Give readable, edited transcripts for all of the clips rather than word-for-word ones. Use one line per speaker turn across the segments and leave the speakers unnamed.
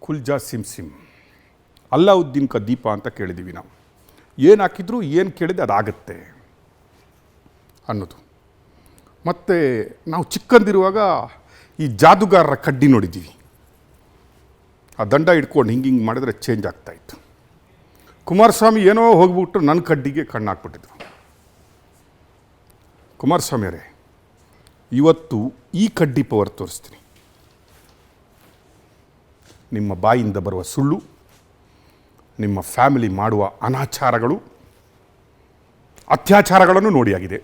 ಕುಲ್ಜಾ sim sim Alauddin ಕ ದೀಪ ಅಂತ ಕೇಳಿದ್ದೀವಿ ನಾವು. ಏನು ಹಾಕಿದ್ರು ಏನು ಕೇಳಿದೆ ಅದಾಗತ್ತೆ ಅನ್ನೋದು. ಮತ್ತು ನಾವು ಚಿಕ್ಕಂದಿರುವಾಗ ಈ ಜಾದುಗಾರರ ಕಡ್ಡಿ ನೋಡಿದ್ದೀವಿ. ಆ ದಂಡ ಹಿಡ್ಕೊಂಡು ಹಿಂಗೆ ಮಾಡಿದ್ರೆ ಚೇಂಜ್ ಆಗ್ತಾಯಿತ್ತು. ಕುಮಾರಸ್ವಾಮಿ ಏನೋ ಹೋಗ್ಬಿಟ್ಟು ನನ್ನ ಕಡ್ಡಿಗೆ ಕಣ್ಣು ಹಾಕ್ಬಿಟ್ಟಿದ್ರು. ಕುಮಾರಸ್ವಾಮಿಯವರೇ, ಇವತ್ತು ಈ ಕಡ್ಡಿ ಪವರ್ ತೋರಿಸ್ತೀನಿ. ನಿಮ್ಮ ಬಾಯಿಂದ ಬರುವ ಸುಳ್ಳು, ನಿಮ್ಮ ಫ್ಯಾಮಿಲಿ ಮಾಡುವ ಅನಾಚಾರಗಳು, ಅತ್ಯಾಚಾರಗಳನ್ನು ನೋಡಿಯಾಗಿದೆ,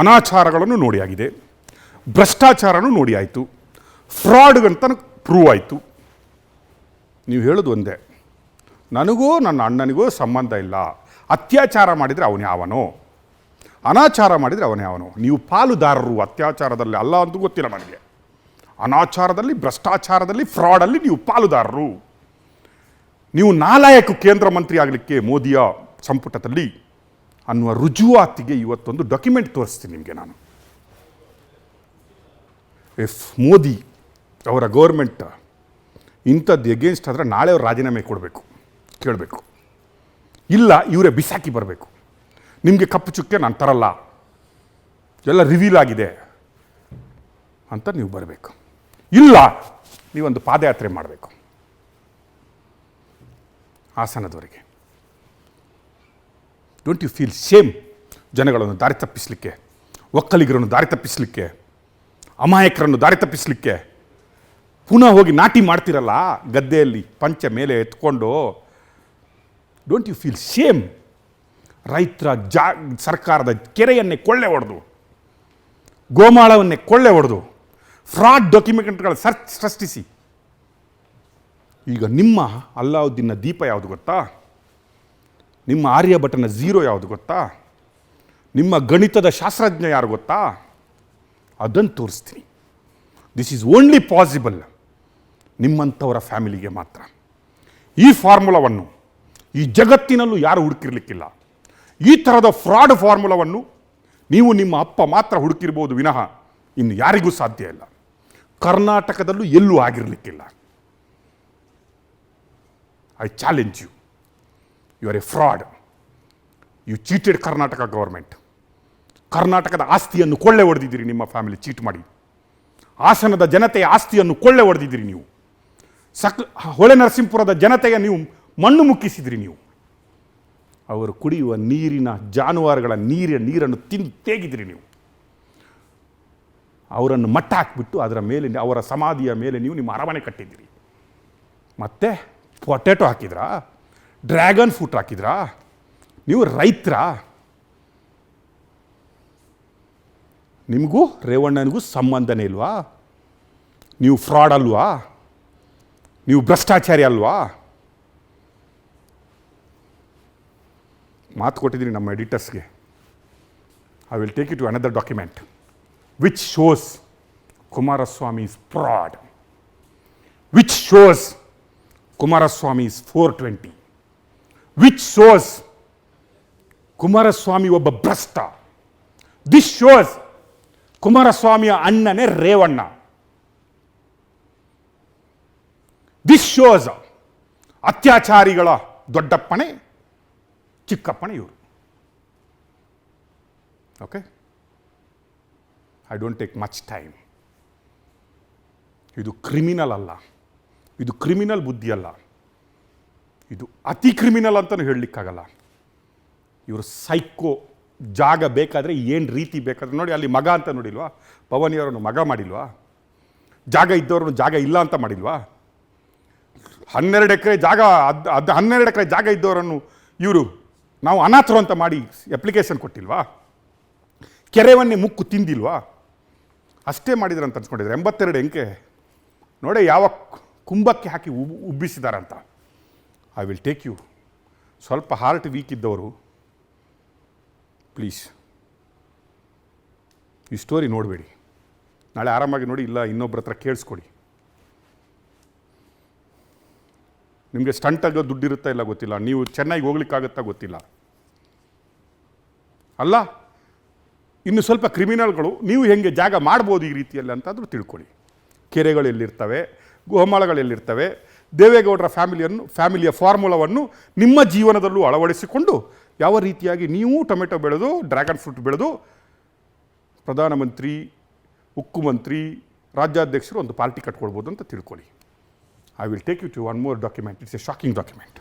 ಅನಾಚಾರಗಳನ್ನು ನೋಡಿಯಾಗಿದೆ, ಭ್ರಷ್ಟಾಚಾರನೂ ನೋಡಿ ಆಯಿತು, ಫ್ರಾಡ್ಗಂತ ಪ್ರೂವ್ ಆಯಿತು. ನೀವು ಹೇಳೋದು ಒಂದೇ, ನನಗೂ ನನ್ನ ಅಣ್ಣನಿಗೂ ಸಂಬಂಧ ಇಲ್ಲ. ಅತ್ಯಾಚಾರ ಮಾಡಿದರೆ ಅವನು ಯಾವನೋ, ಅನಾಚಾರ ಮಾಡಿದರೆ ಅವನು ಯಾವನೋ. ನೀವು ಪಾಲುದಾರರು ಅತ್ಯಾಚಾರದಲ್ಲಿ ಅಲ್ಲ ಅಂತ ಗೊತ್ತಿಲ್ಲ ನನಗೆ. ಅನಾಚಾರದಲ್ಲಿ, ಭ್ರಷ್ಟಾಚಾರದಲ್ಲಿ, ಫ್ರಾಡಲ್ಲಿ ನೀವು ಪಾಲುದಾರರು. ನೀವು ನಾಲಾಯಕ ಕೇಂದ್ರ ಮಂತ್ರಿ ಆಗಲಿಕ್ಕೆ ಮೋದಿಯ ಸಂಪುಟದಲ್ಲಿ ಅನ್ನುವ ರುಜುವಾತಿಗೆ ಇವತ್ತೊಂದು ಡಾಕ್ಯುಮೆಂಟ್ ತೋರಿಸ್ತೀನಿ ನಿಮಗೆ ನಾನು. ಇಫ್ ಮೋದಿ ಅವರ ಗೌರ್ಮೆಂಟ್ ಇಂಥದ್ದು ಎಗೇನ್ಸ್ಟ್ ಆದರೆ ನಾಳೆ ಅವ್ರು ರಾಜೀನಾಮೆ ಕೊಡಬೇಕು, ಕೇಳಬೇಕು. ಇಲ್ಲ ಇವರೇ ಬಿಸಾಕಿ ಬರಬೇಕು. ನಿಮಗೆ ಕಪ್ಪು ಚುಕ್ಕೆ ನಾನು ತರಲ್ಲ, ಎಲ್ಲ ರಿವೀಲ್ ಆಗಿದೆ ಅಂತ ನೀವು ಬರಬೇಕು. ಇಲ್ಲ ನೀವೊಂದು ಪಾದಯಾತ್ರೆ ಮಾಡಬೇಕು ಹಾಸನದವರೆಗೆ. Don't you feel shame? ಜನಗಳನ್ನು ದಾರಿ ತಪ್ಪಿಸಲಿಕ್ಕೆ, ಒಕ್ಕಲಿಗರನ್ನು ದಾರಿ ತಪ್ಪಿಸಲಿಕ್ಕೆ, ಅಮಾಯಕರನ್ನು ದಾರಿ ತಪ್ಪಿಸಲಿಕ್ಕೆ ಪುನಃ ಹೋಗಿ ನಾಟಿ ಮಾಡ್ತಿರಲ್ಲ ಗದ್ದೆಯಲ್ಲಿ ಪಂಚೆ ಮೇಲೆ ಎತ್ಕೊಂಡು. Don't you feel shame? ರೈತರ ಸರ್ಕಾರದ ಕೆರೆಯನ್ನೇ ಕೊಳ್ಳೆ ಹೊಡೆದು, ಗೋಮಾಳವನ್ನೇ ಕೊಳ್ಳೆ ಹೊಡೆದು, ಫ್ರಾಡ್ ಡಾಕ್ಯುಮೆಂಟ್ಗಳ ಸೃಷ್ಟಿಸಿ. ಈಗ ನಿಮ್ಮ ಅಲ್ಲಾವುದ್ದೀನ್ನ ದೀಪ ಯಾವುದು ಗೊತ್ತಾ? ನಿಮ್ಮ ಆರ್ಯಭಟನ ಝೀರೋ ಯಾವುದು ಗೊತ್ತಾ? ನಿಮ್ಮ ಗಣಿತದ ಶಾಸ್ತ್ರಜ್ಞ ಯಾರು ಗೊತ್ತಾ? ಅದನ್ನು ತೋರಿಸ್ತೀನಿ. ದಿಸ್ ಈಸ್ ಓನ್ಲಿ ಪಾಸಿಬಲ್ ನಿಮ್ಮಂಥವರ ಫ್ಯಾಮಿಲಿಗೆ ಮಾತ್ರ. ಈ ಫಾರ್ಮುಲಾವನ್ನು ಈ ಜಗತ್ತಿನಲ್ಲೂ ಯಾರು ಹುಡುಕಿರ್ಲಿಕ್ಕಿಲ್ಲ. ಈ ಥರದ ಫ್ರಾಡ್ ಫಾರ್ಮುಲಾವನ್ನು ನೀವು ನಿಮ್ಮ ಅಪ್ಪ ಮಾತ್ರ ಹುಡುಕಿರ್ಬೋದು ವಿನಃ ಇನ್ನು ಯಾರಿಗೂ ಸಾಧ್ಯ ಇಲ್ಲ. ಕರ್ನಾಟಕದಲ್ಲೂ ಎಲ್ಲೂ ಆಗಿರಲಿಕ್ಕಿಲ್ಲ. I challenge you. You are a fraud. You cheated Karnataka government. ಕರ್ನಾಟಕದ ಆಸ್ತಿಯನ್ನು ಕೊಳ್ಳೆ ಹೊಡೆದಿದ್ದೀರಿ ನಿಮ್ಮ ಫ್ಯಾಮಿಲಿ ಚೀಟ್ ಮಾಡಿ. ಹಾಸನದ ಜನತೆಯ ಆಸ್ತಿಯನ್ನು ಕೊಳ್ಳೆ ಹೊಡೆದಿದ್ದೀರಿ ನೀವು. ಹೊಳೆ ನರಸೀಪುರದ ಜನತೆಯ ನೀವು ಮಣ್ಣು ಮುಕ್ಕಿಸಿದಿರಿ ನೀವು. ಅವರು ಕುಡಿಯುವ ನೀರಿನ ಜಾನುವಾರುಗಳ ನೀರನ್ನು ತಿಂದು ತೇಗಿದಿರಿ ನೀವು. ಅವರನ್ನು ಮಟ್ಟ ಹಾಕಿಬಿಟ್ಟು ಅದರ ಮೇಲೆ, ಅವರ ಸಮಾಧಿಯ ಮೇಲೆ ನೀವು ನಿಮ್ಮ ಅರಮನೆ ಕಟ್ಟಿದ್ದೀರಿ. ಮತ್ತೆ ಪೊಟ್ಯಾಟೊ ಹಾಕಿದ್ರಾ? ಡ್ರ್ಯಾಗನ್ ಫ್ರೂಟ್ ಹಾಕಿದ್ರಾ? ನೀವು ರೈತರ? ನಿಮಗೂ ರೇವಣ್ಣನಿಗೂ ಸಂಬಂಧನೇ ಇಲ್ವಾ? ನೀವು ಫ್ರಾಡ್ ಅಲ್ವಾ? ನೀವು ಭ್ರಷ್ಟಾಚಾರಿ ಅಲ್ವಾ? ಮಾತು ಕೊಟ್ಟಿದ್ದೀನಿ ನಮ್ಮ ಎಡಿಟರ್ಸ್ಗೆ. I will take it to another document which shows Kumaraswamy is fraud, which shows Kumaraswamy is 420, which shows Kumaraswamy ಒಬ್ಬ ಭ್ರಷ್ಟ. ದಿಸ್ ಶೋಸ್ ಕುಮಾರಸ್ವಾಮಿಯ ಅಣ್ಣನೇ ರೇವಣ್ಣ. ದಿಸ್ ಶೋಸ್ ಅತ್ಯಾಚಾರಿಗಳ ದೊಡ್ಡಪ್ಪನೇ ಚಿಕ್ಕಪ್ಪನೇ ಇವರು. Okay, I don't take much time. ಇದು ಕ್ರಿಮಿನಲ್ ಅಲ್ಲ, ಇದು ಕ್ರಿಮಿನಲ್ ಬುದ್ಧಿ ಅಲ್ಲ, ಇದು ಅತಿ ಕ್ರಿಮಿನಲ್ ಅಂತಲೂ ಹೇಳಲಿಕ್ಕಾಗಲ್ಲ. ಇವರು ಸೈಕೋ. ಜಾಗ ಬೇಕಾದರೆ ಏನು ರೀತಿ ಬೇಕಾದರೆ ನೋಡಿ, ಅಲ್ಲಿ ಮಗ ಅಂತ ನೋಡಿಲ್ವಾ? ಪವನಿಯವರನ್ನು ಮಗ ಮಾಡಿಲ್ವಾ? ಜಾಗ ಇದ್ದವ್ರನ್ನು ಜಾಗ ಇಲ್ಲ ಅಂತ ಮಾಡಿಲ್ವಾ? 12 ಎಕರೆ ಜಾಗ, 12 ಎಕರೆ ಜಾಗ ಇದ್ದವರನ್ನು ಇವರು ನಾವು ಅನಾಥರು ಅಂತ ಮಾಡಿ ಅಪ್ಲಿಕೇಶನ್ ಕೊಟ್ಟಿಲ್ವಾ? ಕೆರೆವನ್ನೇ ಮುಕ್ಕು ತಿಂದಿಲ್ವಾ? ಅಷ್ಟೇ ಮಾಡಿದ್ರು ಅಂತ ಅನ್ಸ್ಕೊಂಡಿದ್ದಾರೆ. 82 ಅಂಕೆ ನೋಡಿ ಯಾವ ಕುಂಭಕ್ಕೆ ಹಾಕಿ ಉಬ್ಬಿಸಿದಾರಂತ. I will take you. ಸ್ವಲ್ಪ ಹಾರ್ಟ್ ವೀಕ್ ಇದ್ದವರು ಪ್ಲೀಸ್ ಈ ಸ್ಟೋರಿ ನೋಡಬೇಡಿ. ನಾಳೆ ಆರಾಮಾಗಿ ನೋಡಿ, ಇಲ್ಲ ಇನ್ನೊಬ್ಬರ ಹತ್ರ ಕೇಳಿಸ್ಕೊಡಿ. ನಿಮಗೆ ಸ್ಟಂಟ್ ಆಗೋ ದುಡ್ಡಿರುತ್ತಾ ಇಲ್ಲ ಗೊತ್ತಿಲ್ಲ, ನೀವು ಚೆನ್ನಾಗಿ ಹೋಗ್ಲಿಕ್ಕಾಗುತ್ತಾ ಗೊತ್ತಿಲ್ಲ. ಅಲ್ಲ ಇನ್ನು ಸ್ವಲ್ಪ ಕ್ರಿಮಿನಲ್ಗಳು ನೀವು ಹೆಂಗೆ ಜಾಗ ಮಾಡ್ಬೋದು ಈ ರೀತಿಯಲ್ಲಿ ಅಂತಾದರೂ ತಿಳ್ಕೊಳ್ಳಿ. ಕೆರೆಗಳು ಎಲ್ಲಿರ್ತವೆ, ಗೋಮಾಳಗಳೆಲ್ಲಿರ್ತವೆ, ದೇವೇಗೌಡರ ಫ್ಯಾಮಿಲಿಯ ಫಾರ್ಮುಲಾವನ್ನು ನಿಮ್ಮ ಜೀವನದಲ್ಲೂ ಅಳವಡಿಸಿಕೊಂಡು ಯಾವ ರೀತಿಯಾಗಿ ನೀವು ಟೊಮೆಟೊ ಬೆಳೆದು ಡ್ರ್ಯಾಗನ್ ಫ್ರೂಟ್ ಬೆಳೆದು ಪ್ರಧಾನಮಂತ್ರಿ, ಉಕ್ಕು ಮಂತ್ರಿ, ರಾಜ್ಯಾಧ್ಯಕ್ಷರು ಒಂದು ಪಾರ್ಟಿ ಕಟ್ಕೊಳ್ಬೋದು ಅಂತ ತಿಳ್ಕೊಳ್ಳಿ. I will take you to one more document. It's a shocking document.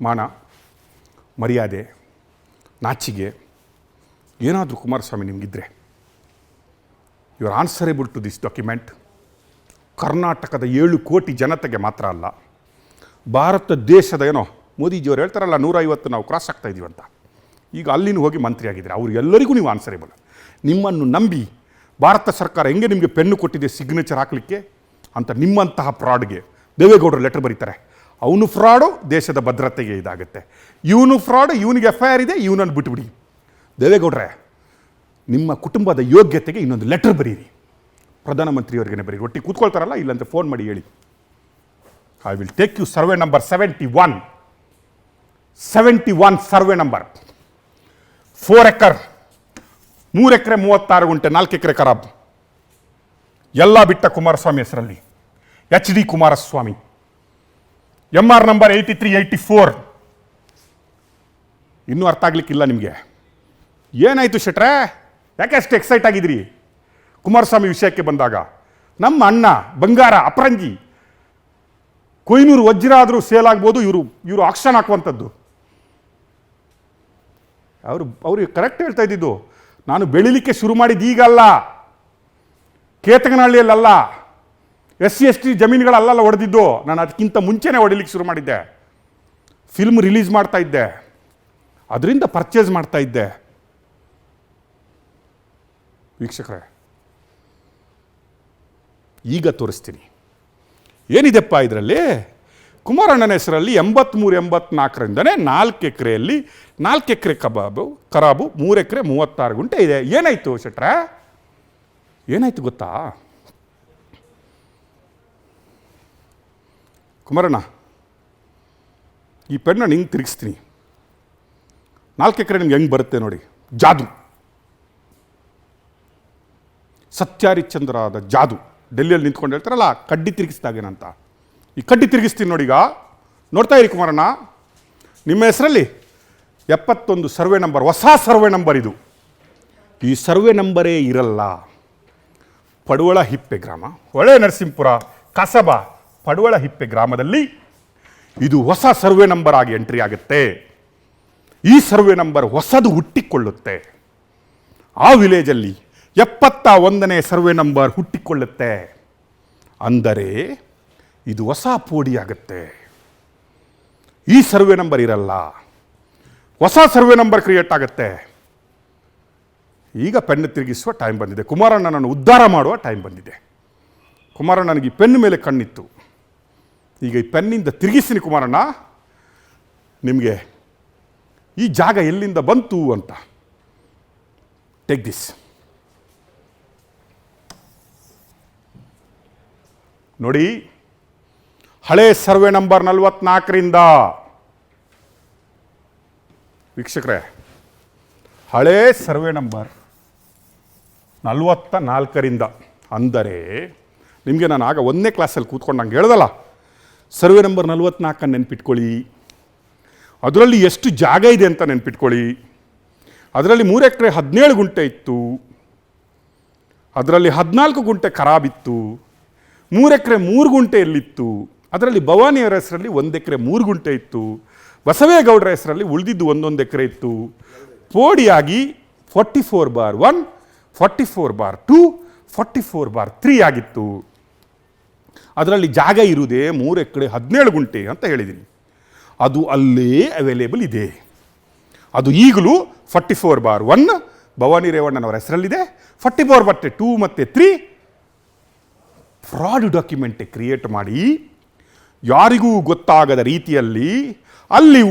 ಮಾನ, ಮರ್ಯಾದೆ, ನಾಚಿಗೆ ಏನಾದರೂ ಕುಮಾರಸ್ವಾಮಿ ನಿಮಗಿದ್ರೆ you are answerable to this document. ಕರ್ನಾಟಕದ 7 ಕೋಟಿ ಜನತೆಗೆ ಮಾತ್ರ ಅಲ್ಲ, ಭಾರತ ದೇಶದ ಏನೋ ಮೋದಿಜಿಯವರು ಹೇಳ್ತಾರಲ್ಲ 150 ನಾವು ಕ್ರಾಸ್ ಆಗ್ತಾ ಇದ್ದೀವಿ ಅಂತ. ಈಗ ಅಲ್ಲಿನೂ ಹೋಗಿ ಮಂತ್ರಿ ಆಗಿದ್ದಾರೆ. ಅವ್ರಿಗೆಲ್ಲರಿಗೂ ನೀವು ಆನ್ಸರೇಬಲ್. ನಿಮ್ಮನ್ನು ನಂಬಿ ಭಾರತ ಸರ್ಕಾರ ಹೆಂಗೆ ನಿಮಗೆ ಪೆನ್ನು ಕೊಟ್ಟಿದೆ ಸಿಗ್ನೇಚರ್ ಹಾಕಲಿಕ್ಕೆ ಅಂತ ನಿಮ್ಮಂತಹ ಫ್ರಾಡ್ಗೆ ದೇವೇಗೌಡರು ಲೆಟರ್ ಬರೀತಾರೆ. ಅವನು ಫ್ರಾಡು, ದೇಶದ ಭದ್ರತೆಗೆ ಇದಾಗುತ್ತೆ. ಇವನು ಫ್ರಾಡು, ಇವನಿಗೆ FIR ಇದೆ, ಇವನನ್ನು ಬಿಟ್ಬಿಡಿ. ದೇವೇಗೌಡ್ರೆ, ನಿಮ್ಮ ಕುಟುಂಬದ ಯೋಗ್ಯತೆಗೆ ಇನ್ನೊಂದು ಲೆಟರ್ ಬರೀರಿ. ಪ್ರಧಾನಮಂತ್ರಿಯವರಿಗೆ ಬರೀರಿ. ಒಟ್ಟಿಗೆ ಕೂತ್ಕೊಳ್ತಾರಲ್ಲ, ಇಲ್ಲಂತ ಫೋನ್ ಮಾಡಿ ಹೇಳಿ. I will take you survey number 71 survey number. 4 acre, 3 acre 36 ಗುಂಟೆ, 4 ಎಕರೆ ಖರಾಬ್. ಎಲ್ಲ ಬಿಟ್ಟ ಕುಮಾರಸ್ವಾಮಿ ಹೆಸರಲ್ಲಿ. HD ಕುಮಾರಸ್ವಾಮಿ. MR number 8384. ಇನ್ನೂ ಅರ್ಥ ಆಗ್ಲಿಕ್ಕಿಲ್ಲ ನಿಮಗೆ. ಏನಾಯಿತು ಶೆಟ್ರೆ, ಯಾಕೆ ಅಷ್ಟು ಎಕ್ಸೈಟ್ ಆಗಿದ್ದೀರಿ ಕುಮಾರಸ್ವಾಮಿ ವಿಷಯಕ್ಕೆ ಬಂದಾಗ? ನಮ್ಮ ಅಣ್ಣ ಬಂಗಾರ ಅಪರಂಜಿ ಕೊಯ್ನೂರು ವಜ್ರ ಆದರೂ ಸೇಲ್ ಆಗ್ಬೋದು. ಇವರು ಆಕ್ಷನ್ ಹಾಕುವಂಥದ್ದು. ಅವ್ರಿಗೆ ಕರೆಕ್ಟ್ ಹೇಳ್ತಾ ಇದ್ದಿದ್ದು, ನಾನು ಬೆಳಿಲಿಕ್ಕೆ ಶುರು ಮಾಡಿದ್ದು ಈಗಲ್ಲ, ಕೇತಕನಹಳ್ಳಿಯಲ್ಲ, SC ST ಜಮೀನುಗಳಲ್ಲ ಹೊಡೆದಿದ್ದು. ನಾನು ಅದಕ್ಕಿಂತ ಮುಂಚೆನೇ ಹೊಡಿಲಿಕ್ಕೆ ಶುರು ಮಾಡಿದ್ದೆ. ಫಿಲ್ಮ್ ರಿಲೀಸ್ ಮಾಡ್ತಾ ಇದ್ದೆ, ಅದರಿಂದ ಪರ್ಚೇಸ್ ಮಾಡ್ತಾ ಇದ್ದೆ. ವೀಕ್ಷಕರೇ, ಈಗ ತೋರಿಸ್ತೀನಿ ಏನಿದೆಪ್ಪ ಇದರಲ್ಲಿ. ಕುಮಾರಣ್ಣನ ಹೆಸರಲ್ಲಿ 83-84ರಿಂದನೇ 4 ಎಕರೆಯಲ್ಲಿ 4 ಎಕರೆ ಖರಾಬು, 3 ಎಕರೆ 36 ಗುಂಟೆ ಇದೆ. ಏನಾಯಿತು ಶೆಟ್ರೆ? ಏನಾಯಿತು ಗೊತ್ತಾ ಕುಮಾರಣ್ಣ? ಈ ಪೆನ್ನ ಹಿಂಗೆ ತಿರುಗಿಸ್ತೀನಿ. 4 ಎಕರೆ ನಿಮ್ಗೆ ಹೆಂಗೆ ಬರುತ್ತೆ ನೋಡಿ. ಜಾದು, ಸತ್ಯಹರಿಶ್ಚಂದ್ರದ ಜಾದು. ಡೆಲ್ಲಿಯಲ್ಲಿ ನಿಂತ್ಕೊಂಡು ಹೇಳ್ತಾರಲ್ಲ ಕಡ್ಡಿ ತಿರುಗಿಸ್ದಾಗೇನಂತ. ಈ ಕಡ್ಡಿ ತಿರುಗಿಸ್ತೀನಿ ನೋಡಿ. ಈಗ ನೋಡ್ತಾ ಇರಿ ಕುಮಾರಣ್ಣ, ನಿಮ್ಮ ಹೆಸರಲ್ಲಿ 71 ಸರ್ವೆ ನಂಬರ್, ಹೊಸ ಸರ್ವೆ ನಂಬರ್ ಇದು. ಈ ಸರ್ವೆ ನಂಬರೇ ಇರಲ್ಲ. ಪಡುವಳ ಹಿಪ್ಪೆ ಗ್ರಾಮ, ಹೊಳೆ ನರಸೀಪುರ ಕಸಬಾ ಪಡುವಳ ಹಿಪ್ಪೆ ಗ್ರಾಮದಲ್ಲಿ ಇದು ಹೊಸ ಸರ್ವೆ ನಂಬರ್ ಆಗಿ ಎಂಟ್ರಿ ಆಗುತ್ತೆ. ಈ ಸರ್ವೆ ನಂಬರ್ ಹೊಸದು ಹುಟ್ಟಿಕೊಳ್ಳುತ್ತೆ. ಆ ವಿಲೇಜಲ್ಲಿ 71ನೇ ಸರ್ವೆ ನಂಬರ್ ಹುಟ್ಟಿಕೊಳ್ಳುತ್ತೆ. ಅಂದರೆ ಇದು ಹೊಸ ಪೋಡಿ ಆಗುತ್ತೆ. ಈ ಸರ್ವೆ ನಂಬರ್ ಇರಲ್ಲ, ಹೊಸ ಸರ್ವೆ ನಂಬರ್ ಕ್ರಿಯೇಟ್ ಆಗುತ್ತೆ. ಈಗ ಪೆನ್ ತಿರುಗಿಸುವ ಟೈಮ್ ಬಂದಿದೆ. ಕುಮಾರಣ್ಣನನ್ನು ಉದ್ಧಾರ ಮಾಡುವ ಟೈಮ್ ಬಂದಿದೆ. ಕುಮಾರಣ್ಣನಿಗೆ ಈ ಪೆನ್ ಮೇಲೆ ಕಣ್ಣಿತ್ತು. ಈಗ ಈ ಪೆನ್ನಿಂದ ತಿರುಗಿಸ್ತೀನಿ ಕುಮಾರಣ್ಣ, ನಿಮಗೆ ಈ ಜಾಗ ಎಲ್ಲಿಂದ ಬಂತು ಅಂತ. Take this. ನೋಡಿ, ಹಳೆ ಸರ್ವೆ ನಂಬರ್ 44ರಿಂದ ವೀಕ್ಷಕರೇ, ಹಳೆ ಸರ್ವೆ ನಂಬರ್ 44ರಿಂದ ಅಂದರೆ ನಿಮಗೆ ನಾನು ಆಗ 1ನೇ ಕ್ಲಾಸಲ್ಲಿ ಕೂತ್ಕೊಂಡು ನಂಗೆ ಹೇಳ್ದಲ್ಲ, ಸರ್ವೆ ನಂಬರ್ 44 ನೆನ್ಪಿಟ್ಕೊಳ್ಳಿ. ಅದರಲ್ಲಿ ಎಷ್ಟು ಜಾಗ ಇದೆ ಅಂತ ನೆನ್ಪಿಟ್ಕೊಳ್ಳಿ. ಅದರಲ್ಲಿ 3 ಎಕರೆ 17 ಗುಂಟೆ ಇತ್ತು. ಅದರಲ್ಲಿ 14 ಗುಂಟೆ ಖರಾಬಿತ್ತು. 3 ಎಕರೆ 3 ಗುಂಟೆ ಎಲ್ಲಿತ್ತು. ಅದರಲ್ಲಿ ಭವಾನಿಯವರ ಹೆಸರಲ್ಲಿ 1 ಎಕರೆ 3 ಗುಂಟೆ ಇತ್ತು. ಬಸವೇಗೌಡರ ಹೆಸರಲ್ಲಿ ಉಳಿದಿದ್ದು 1 ಎಕರೆ ಇತ್ತು. ಪೋಡಿಯಾಗಿ 44/1, 44/2, 44/3 ಆಗಿತ್ತು. ಅದರಲ್ಲಿ ಜಾಗ ಇರುವುದೇ 3 ಎಕರೆ 17 ಗುಂಟೆ ಅಂತ ಹೇಳಿದ್ದೀನಿ. ಅದು ಅಲ್ಲೇ ಅವೈಲೇಬಲ್ ಇದೆ. ಅದು ಈಗಲೂ 44/1 ಭವಾನಿ ರೇವಣ್ಣನವರ ಹೆಸರಲ್ಲಿದೆ. 44/2 ಮತ್ತು 3 ಫ್ರಾಡ್ ಡಾಕ್ಯುಮೆಂಟ್ ಕ್ರಿಯೇಟ್ ಮಾಡಿ ಯಾರಿಗೂ ಗೊತ್ತಾಗದ ರೀತಿಯಲ್ಲಿ ಅಲ್ಲಿ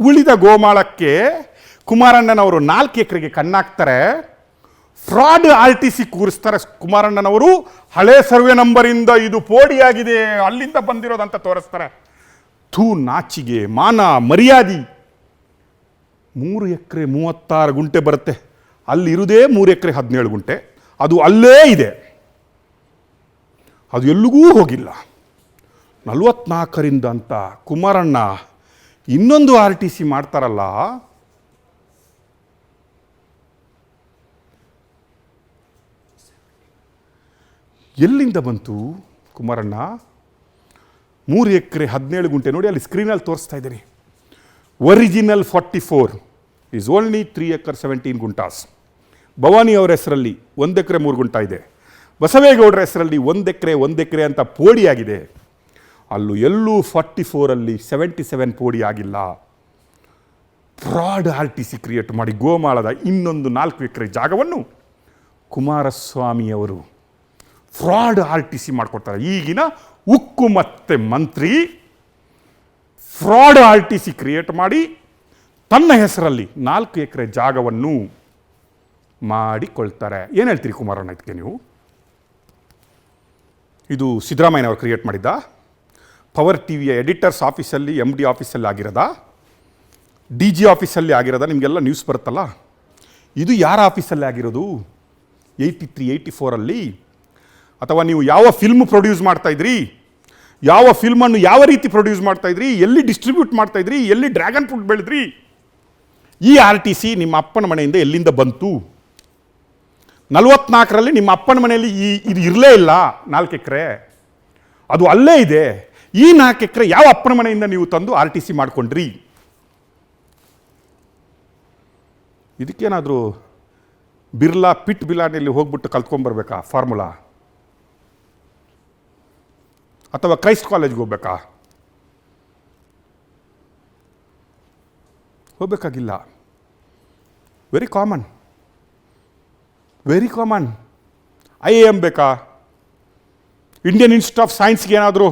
ಉಳಿದ ಗೋಮಾಳಕ್ಕೆ ಕುಮಾರಣ್ಣನವರು 4 ಎಕರೆಗೆ ಕಣ್ಣಾಕ್ತಾರೆ. Fraud RTC ಕೂರಿಸ್ತಾರೆ. ಕುಮಾರಣ್ಣನವರು ಹಳೆ ಸರ್ವೆ ನಂಬರಿಂದ ಇದು ಪೋಡಿಯಾಗಿದೆ, ಅಲ್ಲಿಂದ ಬಂದಿರೋದಂತ ತೋರಿಸ್ತಾರೆ. ಥೂ, ನಾಚಿಗೆ, ಮಾನ, ಮರ್ಯಾದೆ. 3 ಎಕರೆ 36 ಗುಂಟೆ ಬರುತ್ತೆ. ಅಲ್ಲಿರುವುದೇ 3 ಎಕರೆ 17 ಗುಂಟೆ, ಅದು ಅಲ್ಲೇ ಇದೆ, ಅದು ಎಲ್ಲಿಗೂ ಹೋಗಿಲ್ಲ. 44ರಿಂದ ಅಂತ ಕುಮಾರಣ್ಣ ಇನ್ನೊಂದು RTC ಮಾಡ್ತಾರಲ್ಲ, ಎಲ್ಲಿಂದ ಬಂತು ಕುಮಾರಣ್ಣ? 3 ಎಕರೆ 17 ಗುಂಟೆ ನೋಡಿ, ಅಲ್ಲಿ ಸ್ಕ್ರೀನಲ್ಲಿ ತೋರಿಸ್ತಾ ಇದ್ದೀನಿ. Original 44 is only 3 acre 17 guntas. Bhavani ಅವರ ಹೆಸರಲ್ಲಿ 1 ಎಕರೆ 3 ಗುಂಟ ಇದೆ. ಬಸವೇಗೌಡರ ಹೆಸರಲ್ಲಿ 1 ಎಕರೆ ಅಂತ ಪೋಡಿ ಆಗಿದೆ. ಅಲ್ಲೂ ಎಲ್ಲೂ 44ಅಲ್ಲಿ 77 ಪೋಡಿ ಆಗಿಲ್ಲ. ಫ್ರಾಡ್ RTC ಕ್ರಿಯೇಟ್ ಮಾಡಿ ಗೋಮಾಳದ ಇನ್ನೊಂದು 4 ಎಕರೆ ಜಾಗವನ್ನು ಕುಮಾರಸ್ವಾಮಿಯವರು ಫ್ರಾಡ್ RTC ಮಾಡಿಕೊಡ್ತಾರೆ. ಈಗಿನ ಉಕ್ಕು ಮತ್ತೆ ಮಂತ್ರಿ ಫ್ರಾಡ್ RTC ಕ್ರಿಯೇಟ್ ಮಾಡಿ ತನ್ನ ಹೆಸರಲ್ಲಿ 4 ಎಕರೆ ಜಾಗವನ್ನು ಮಾಡಿಕೊಳ್ತಾರೆ. ಏನು ಹೇಳ್ತೀರಿ ಕುಮಾರಣ್ಣ ಇದಕ್ಕೆ ನೀವು? ಇದು ಸಿದ್ದರಾಮಯ್ಯನವರು ಕ್ರಿಯೇಟ್ ಮಾಡಿದ್ದ? ಪವರ್ ಟಿವಿಯ ಎಡಿಟರ್ಸ್ ಆಫೀಸಲ್ಲಿ MD ಆಫೀಸಲ್ಲಿ ಆಗಿರೋದ? DG ಆಫೀಸಲ್ಲಿ ಆಗಿರೋದ? ನಿಮಗೆಲ್ಲ ನ್ಯೂಸ್ ಬರುತ್ತಲ್ಲ. ಇದು ಯಾರ ಆಫೀಸಲ್ಲಿ ಆಗಿರೋದು? 83, 84ಅಲ್ಲಿ? ಅಥವಾ ನೀವು ಯಾವ ಫಿಲ್ಮ್ ಪ್ರೊಡ್ಯೂಸ್ ಮಾಡ್ತಾಯಿದ್ರಿ? ಯಾವ ಫಿಲ್ಮನ್ನು ಯಾವ ರೀತಿ ಪ್ರೊಡ್ಯೂಸ್ ಮಾಡ್ತಾಯಿದ್ರಿ? ಎಲ್ಲಿ ಡಿಸ್ಟ್ರಿಬ್ಯೂಟ್ ಮಾಡ್ತಾಯಿದ್ರಿ? ಎಲ್ಲಿ ಡ್ರ್ಯಾಗನ್ ಫ್ರೂಟ್ ಬೆಳೆದ್ರಿ? ಈ RTC ನಿಮ್ಮ ಅಪ್ಪನ ಮನೆಯಿಂದ ಎಲ್ಲಿಂದ ಬಂತು? 44ರಲ್ಲಿ ನಿಮ್ಮ ಅಪ್ಪನ ಮನೆಯಲ್ಲಿ ಇದು ಇರಲೇ ಇಲ್ಲ 4 ಎಕರೆ, ಅದು ಅಲ್ಲೇ ಇದೆ. ಈ 4 ಎಕರೆ ಯಾವ ಅಪ್ಪನ ಮನೆಯಿಂದ ನೀವು ತಂದು RTC ಮಾಡ್ಕೊಂಡ್ರಿ? ಇದಕ್ಕೇನಾದರೂ ಬಿರ್ಲಾ ಪಿಟ್ ಬಿಲಾನಿಯಲ್ಲಿ ಹೋಗ್ಬಿಟ್ಟು ಕಲ್ತ್ಕೊಂಡ್ಬರ್ಬೇಕಾ ಫಾರ್ಮುಲಾ? ಅಥವಾ ಕ್ರೈಸ್ಟ್ ಕಾಲೇಜ್ಗೆ ಹೋಗ್ಬೇಕಾಗಿಲ್ಲ. Very common. IIM ಬೇಕಾ? ಇಂಡಿಯನ್ ಇನ್ಸ್ಟಿಟ್ಯೂಟ್ ಆಫ್ ಸೈನ್ಸ್ಗೆ ಏನಾದರೂ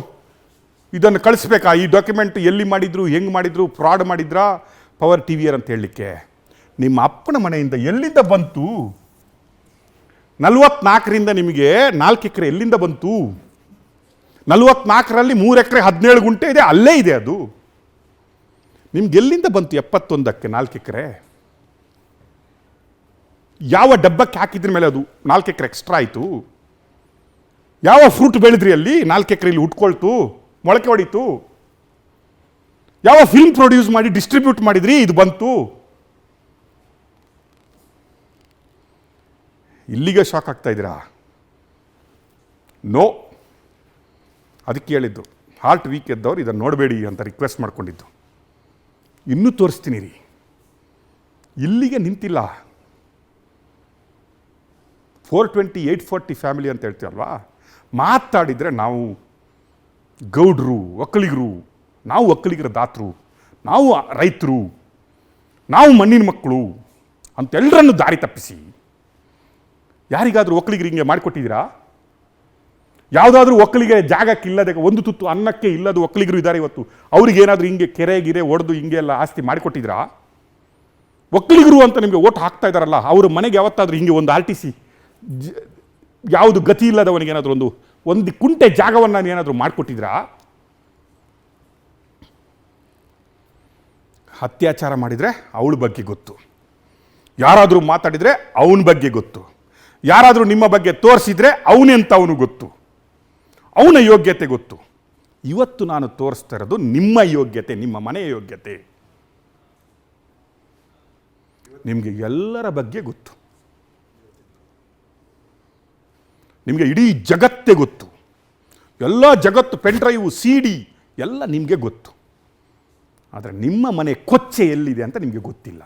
ಇದನ್ನು ಕಳಿಸ್ಬೇಕಾ? ಈ ಡಾಕ್ಯುಮೆಂಟ್ ಎಲ್ಲಿ ಮಾಡಿದ್ರು, ಹೆಂಗೆ ಮಾಡಿದ್ರು, ಫ್ರಾಡ್ ಮಾಡಿದ್ರಾ ಪವರ್ ಟಿವಿಯರ್ ಅಂತ ಹೇಳಲಿಕ್ಕೆ? ನಿಮ್ಮ ಅಪ್ಪನ ಮನೆಯಿಂದ ಎಲ್ಲಿಂದ ಬಂತು? 44ರಿಂದ ನಿಮಗೆ 4 ಎಕರೆ ಎಲ್ಲಿಂದ ಬಂತು? 44ರಲ್ಲಿ 3 ಎಕರೆ 17 ಗುಂಟೆ ಇದೆ, ಅಲ್ಲೇ ಇದೆ ಅದು. ನಿಮ್ಗೆ ಎಲ್ಲಿಂದ ಬಂತು 71ಕ್ಕೆ 4 ಎಕರೆ? ಯಾವ ಡಬ್ಬಕ್ಕೆ ಹಾಕಿದ್ರ ಮೇಲೆ ಅದು 4 ಎಕರೆ ಎಕ್ಸ್ಟ್ರಾ ಆಯಿತು? ಯಾವ ಫ್ರೂಟ್ ಬೆಳೆದ್ರಿ ಅಲ್ಲಿ 4 ಎಕರೆಯಲ್ಲಿ ಉಟ್ಕೊಳ್ತು, ಮೊಳಕೆ ಹೊಡೀತು? ಯಾವ ಫಿಲ್ಮ್ ಪ್ರೊಡ್ಯೂಸ್ ಮಾಡಿ ಡಿಸ್ಟ್ರಿಬ್ಯೂಟ್ ಮಾಡಿದ್ರಿ ಇದು ಬಂತು? ಇಲ್ಲಿಗೆ ಶಾಕ್ ಆಗ್ತಾ ಇದ್ದೀರಾ? ನೋ. ಅದಕ್ಕೆ ಹೇಳಿದ್ದು, ಹಾರ್ಟ್ ವೀಕ್ ಇದ್ದವ್ರು ಇದನ್ನು ನೋಡಬೇಡಿ ಅಂತ ರಿಕ್ವೆಸ್ಟ್ ಮಾಡ್ಕೊಂಡಿದ್ದು. ಇನ್ನೂ ತೋರಿಸ್ತೀನಿ ರೀ. ಇಲ್ಲಿಗೆ ನಿಂತಿಲ್ಲ. 420, 840 ಫ್ಯಾಮಿಲಿ ಅಂತ ಹೇಳ್ತೀವಲ್ವಾ, ಮಾತಾಡಿದರೆ ನಾವು ಗೌಡ್ರು, ಒಕ್ಕಲಿಗರು, ನಾವು ಒಕ್ಕಲಿಗರ ದಾತರು, ನಾವು ರೈತರು, ನಾವು ಮಣ್ಣಿನ ಮಕ್ಕಳು ಅಂತೆಲ್ಲರನ್ನು ದಾರಿ ತಪ್ಪಿಸಿ ಯಾರಿಗಾದರೂ ಒಕ್ಕಲಿಗರು ಹಿಂಗೆ ಮಾಡಿಕೊಟ್ಟಿದ್ದೀರಾ? ಯಾವುದಾದ್ರೂ ಒಕ್ಕಲಿಗೆ ಜಾಗಕ್ಕಿಲ್ಲದೆ, ಒಂದು ತುತ್ತು ಅನ್ನಕ್ಕೆ ಇಲ್ಲದ ಒಕ್ಕಲಿಗರು ಇದ್ದಾರೆ ಇವತ್ತು. ಅವ್ರಿಗೇನಾದರೂ ಹಿಂಗೆ ಕೆರೆ ಗಿರೆ ಒಡೆದು ಹಿಂಗೆ ಎಲ್ಲ ಆಸ್ತಿ ಮಾಡಿಕೊಟ್ಟಿದ್ರಾ? ಒಕ್ಕಲಿಗರು ಅಂತ ನಿಮಗೆ ಓಟ್ ಹಾಕ್ತಾ ಇದ್ದಾರಲ್ಲ, ಅವ್ರ ಮನೆಗೆ ಯಾವತ್ತಾದರೂ ಹಿಂಗೆ ಒಂದು RTC ಯಾವುದು ಗತಿ ಇಲ್ಲದವನಿಗೇನಾದರೂ ಒಂದು ಕುಂಟೆ ಜಾಗವನ್ನು ಏನಾದರೂ ಮಾಡಿಕೊಟ್ಟಿದ್ರಾ? ಅತ್ಯಾಚಾರ ಮಾಡಿದರೆ ಅವಳ ಬಗ್ಗೆ ಗೊತ್ತು, ಯಾರಾದರೂ ಮಾತಾಡಿದರೆ ಅವನ ಬಗ್ಗೆ ಗೊತ್ತು, ಯಾರಾದರೂ ನಿಮ್ಮ ಬಗ್ಗೆ ತೋರಿಸಿದರೆ ಅವನೆಂತ ಅವನು ಗೊತ್ತು, ಅವನ ಯೋಗ್ಯತೆ ಗೊತ್ತು. ಇವತ್ತು ನಾನು ತೋರಿಸ್ತಾ ಇರೋದು ನಿಮ್ಮ ಯೋಗ್ಯತೆ, ನಿಮ್ಮ ಮನೆಯ ಯೋಗ್ಯತೆ. ನಿಮಗೆ ಎಲ್ಲರ ಬಗ್ಗೆ ಗೊತ್ತು, ನಿಮಗೆ ಇಡೀ ಜಗತ್ತೇ ಗೊತ್ತು, ಎಲ್ಲ ಜಗತ್ತು, ಪೆನ್ಡ್ರೈವು, CD ಎಲ್ಲ ನಿಮಗೆ ಗೊತ್ತು. ಆದರೆ ನಿಮ್ಮ ಮನೆ ಕೊಚ್ಚೆ ಎಲ್ಲಿದೆ ಅಂತ ನಿಮಗೆ ಗೊತ್ತಿಲ್ಲ.